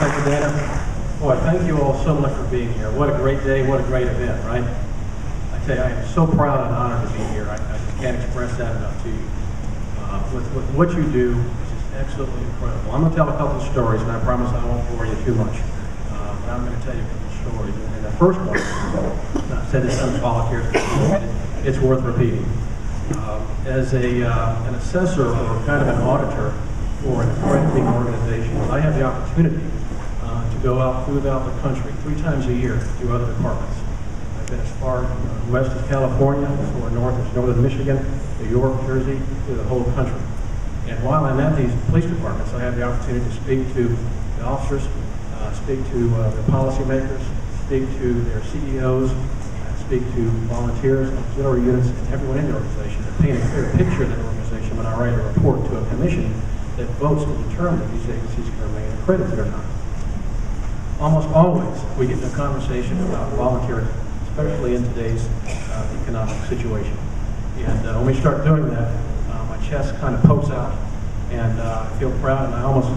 Thank you, Dana. Boy, thank you all so much for being here. What a great day, what a great event, right? I tell you, I am so proud and honored to be here. I can't express that enough to you. With what you do, it's just absolutely incredible. I'm going to tell a couple of stories, and I promise I won't bore you too much. But I'm going to tell you a couple of stories. And the first one, I said this on volunteers, it's worth repeating. As an assessor or kind of an auditor for an accrediting organization, I have the opportunity to go out throughout the country 3 times a year to other departments. I've been as far west as California, as far north as northern Michigan, New York, Jersey, to the whole country. And while I'm at these police departments, I have the opportunity to speak to the officers, speak to their policymakers, speak to their CEOs, speak to volunteers, auxiliary units, and everyone in the organization to paint a clear picture of that organization when I write a report to a commission that votes to determine if these agencies can remain accredited or not. Almost always we get into a conversation about volunteering, especially in today's economic situation. And when we start doing that, my chest kind of pokes out, and I feel proud, and I almost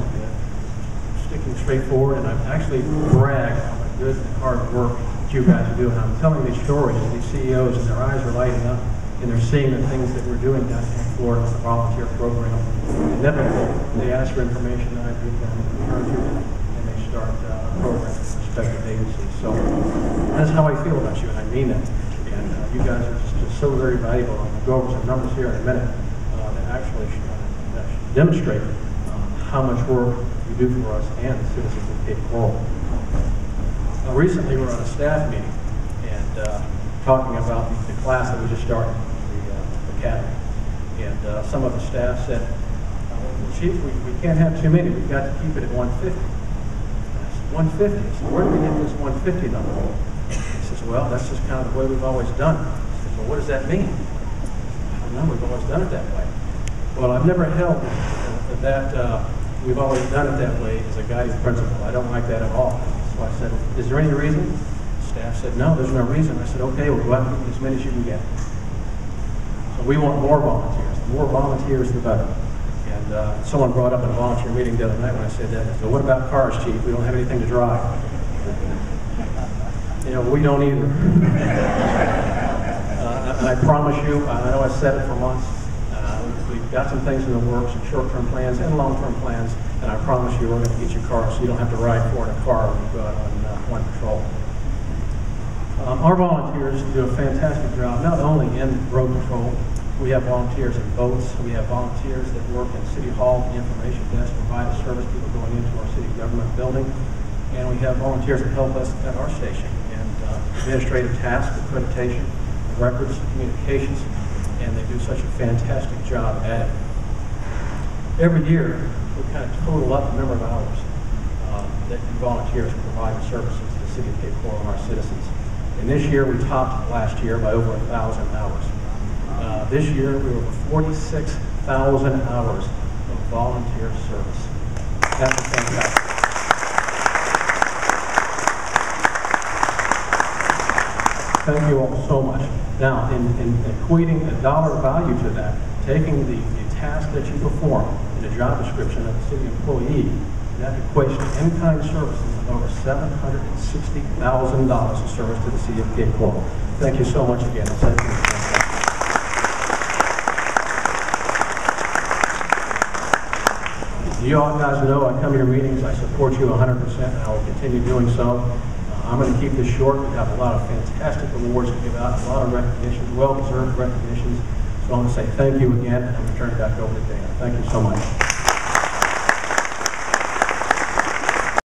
sticking straight forward, and I actually brag on the good and hard work that you guys are doing. I'm telling these stories to these CEOs, and their eyes are lighting up, and they're seeing the things that we're doing down here in Florida with the volunteer program. Inevitably, they ask for information, and I give them in return to them, and they start a program with respective agencies. So that's how I feel about you, and I mean that. And you guys are just so very valuable. I'm going to go over some numbers here in a minute that actually should demonstrate how much work you do for us and the citizens of Cape Coral. Recently, we were on a staff meeting and talking about the class that we just started, the academy. And some of the staff said, well, Chief, we can't have too many. We've got to keep it at 150. 150. So where do we get this 150 number? He says, well, that's just kind of the way we've always done it. He says, well, what does that mean? I don't know, we've always done it that way. Well, I've never held that we've always done it that way as a guiding principle. I don't like that at all. So I said, is there any reason? The staff said, no, there's no reason. I said, okay, we'll go out and get as many as you can get. So we want more volunteers. The more volunteers, the better. And someone brought up in a volunteer meeting the other night when I said that, so what about cars, Chief? We don't have anything to drive. You know, we don't either. And I promise you, I know I said it for months, we've got some things in the works, some short-term plans and long-term plans, and I promise you we're going to get you cars so you don't have to ride 4 in a car when you go out on one patrol. Our volunteers do a fantastic job, not only in road patrol. We have volunteers in boats. We have volunteers that work in City Hall, the information desk, provide a service people going into our city government building. And we have volunteers that help us at our station in administrative tasks, accreditation, records, communications, and they do such a fantastic job at it. Every year, we kind of total up the number of hours that volunteers provide services to the city of Cape Coral and our citizens. And this year, we topped last year by over 1,000 hours. This year, we were over 46,000 hours of volunteer service. That's fantastic. Thank you all so much. Now, in equating a dollar value to that, taking the task that you perform in the job description of a city employee, that equates to in-kind services of over $760,000 of service to the city of Cape Coral. Thank you so much again. You all guys know I come to your meetings, I support you 100%, and I will continue doing so. I'm going to keep this short. We have a lot of fantastic awards to give out, a lot of recognitions, well-deserved recognitions. So I'm going to say thank you again, and I'm going to turn it back over to Dana. Thank you so much.